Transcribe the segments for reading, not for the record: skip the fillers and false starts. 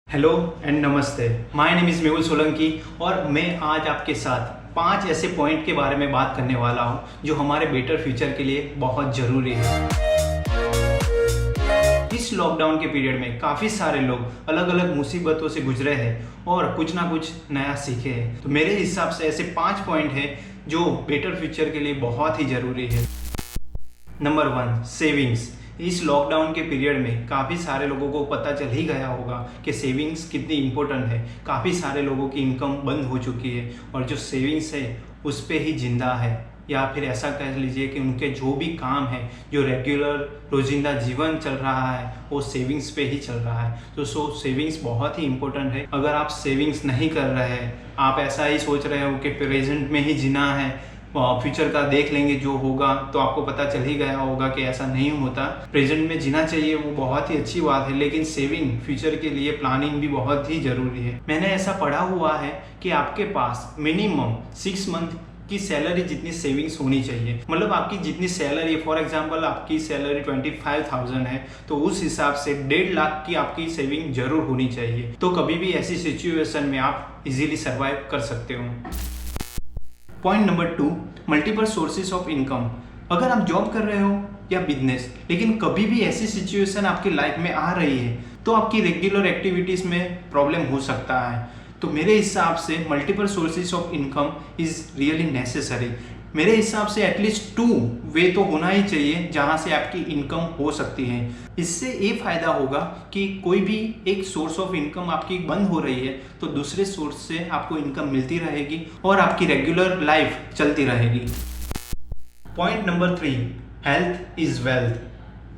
Hello and नमस्ते। My name is Mehul Solanki और मैं आज आपके साथ 5 ऐसे पॉइंट के बारे में बात करने वाला हूं जो हमारे बेटर फ्यूचर के लिए बहुत ज़रूरी है। इस लॉकडाउन के पीरियड में काफ़ी सारे लोग अलग अलग मुसीबतों से गुजरे हैं और कुछ ना कुछ नया सीखे हैं। तो मेरे हिसाब से ऐसे 5 पॉइंट हैं जो बेटर फ्यूचर के लिए बहुत ही ज़रूरी है। Number 1, savings. इस लॉकडाउन के पीरियड में काफ़ी सारे लोगों को पता चल ही गया होगा कि सेविंग्स कितनी इम्पोर्टेंट है। काफ़ी सारे लोगों की इनकम बंद हो चुकी है और जो सेविंग्स है उस पे ही जिंदा है, या फिर ऐसा कह लीजिए कि उनके जो भी काम है, जो रेगुलर रोजिंदा जीवन चल रहा है, वो सेविंग्स पे ही चल रहा है। तो सेविंग्स बहुत ही इम्पोर्टेंट है। अगर आप सेविंग्स नहीं कर रहे हैं, आप ऐसा ही सोच रहे हो कि प्रेजेंट में ही जीना है, फ्यूचर का देख लेंगे जो होगा, तो आपको पता चल ही गया होगा कि ऐसा नहीं होता। प्रेजेंट में जीना चाहिए, वो बहुत ही अच्छी बात है, लेकिन सेविंग फ्यूचर के लिए प्लानिंग भी बहुत ही जरूरी है। मैंने ऐसा पढ़ा हुआ है कि आपके पास मिनिमम 6 मंथ की सैलरी जितनी सेविंग्स होनी चाहिए। मतलब आपकी जितनी सैलरी, फॉर एग्जांपल आपकी सैलरी 25,000 है, तो उस हिसाब से 1.5 लाख की आपकी सेविंग जरूर होनी चाहिए। तो कभी भी ऐसी सिचुएशन में आप इजीली सर्वाइव कर सकते हो। Point number 2, multiple sources of income. अगर आप जॉब कर रहे हो या बिजनेस, लेकिन कभी भी ऐसी सिचुएशन आपकी लाइफ में आ रही है तो आपकी रेगुलर एक्टिविटीज में प्रॉब्लम हो सकता है। तो मेरे हिसाब से multiple sources of income is really necessary. मेरे हिसाब से एटलीस्ट 2 वे तो होना ही चाहिए जहां से आपकी इनकम हो सकती है। इससे ये फायदा होगा कि कोई भी एक सोर्स ऑफ इनकम आपकी बंद हो रही है तो दूसरे सोर्स से आपको इनकम मिलती रहेगी और आपकी रेगुलर लाइफ चलती रहेगी। Point number 3, health is wealth.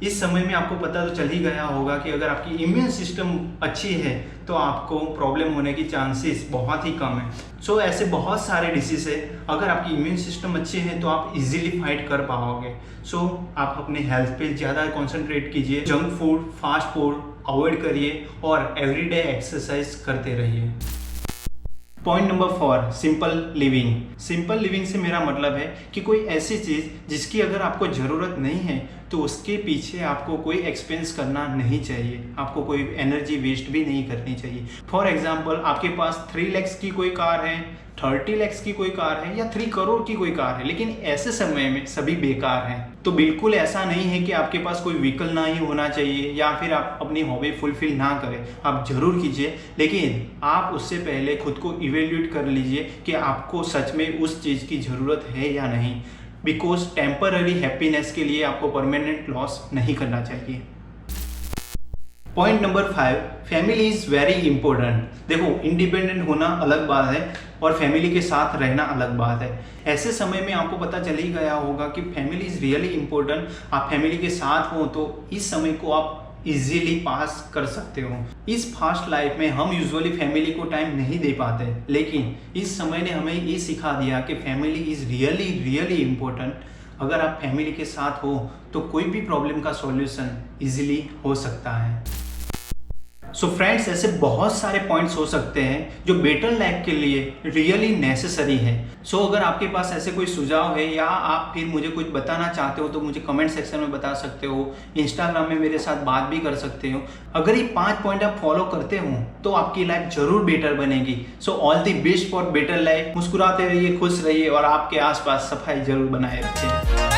इस समय में आपको पता तो चल ही गया होगा कि अगर आपकी इम्यून सिस्टम अच्छी है तो आपको प्रॉब्लम होने की चांसेस बहुत ही कम है। सो ऐसे बहुत सारे डिसीज है, अगर आपकी इम्यून सिस्टम अच्छी है तो आप इजीली फाइट कर पाओगे। सो आप अपने हेल्थ पे ज़्यादा कंसंट्रेट कीजिए, junk food, fast food avoid करिए और एवरीडे एक्सरसाइज करते रहिए। Point number 4, simple living. Simple living से मेरा मतलब है कि कोई ऐसी चीज़ जिसकी अगर आपको ज़रूरत नहीं है तो उसके पीछे आपको कोई एक्सपेंस करना नहीं चाहिए, आपको कोई एनर्जी वेस्ट भी नहीं करनी चाहिए। फॉर एग्जांपल आपके पास 3 लाख की कोई कार है, 30 लाख की कोई कार है या 3 करोड़ की कोई कार है, लेकिन ऐसे समय में सभी बेकार हैं। तो बिल्कुल ऐसा नहीं है कि आपके पास कोई व्हीकल ना ही होना चाहिए या फिर आप अपनी हॉबी फुलफिल ना करें। आप जरूर कीजिए, लेकिन आप उससे पहले खुद को इवेल्यूएट कर लीजिए कि आपको सच में उस चीज़ की ज़रूरत है या नहीं। बिकॉज टेम्पररी हैप्पीनेस के लिए आपको परमानेंट लॉस नहीं करना चाहिए। Point number 5, family is very important. देखो, इंडिपेंडेंट होना अलग बात है और फैमिली के साथ रहना अलग बात है। ऐसे समय में आपको पता चल ही गया होगा कि फैमिली इज रियली इंपॉर्टेंट। आप फैमिली के साथ हो तो इस समय को आप इजीली पास कर सकते हो। इस फास्ट लाइफ में हम यूजुअली फैमिली को टाइम नहीं दे पाते, लेकिन इस समय ने हमें ये सिखा दिया कि family is really really important. अगर आप फैमिली के साथ हो तो कोई भी प्रॉब्लम का सॉल्यूशन इजीली हो सकता है। सो फ्रेंड्स, ऐसे बहुत सारे पॉइंट्स हो सकते हैं जो बेटर लाइफ के लिए रियली नेसेसरी है। सो अगर आपके पास ऐसे कोई सुझाव है या आप फिर मुझे कुछ बताना चाहते हो तो मुझे कमेंट सेक्शन में बता सकते हो, इंस्टाग्राम में मेरे साथ बात भी कर सकते हो। अगर ये 5 पॉइंट आप फॉलो करते हो तो आपकी लाइफ जरूर बेटर बनेगी। So all the best for better life. मुस्कुराते रहिए, खुश रहिए और आपके आसपास सफाई जरूर बनाए रखें।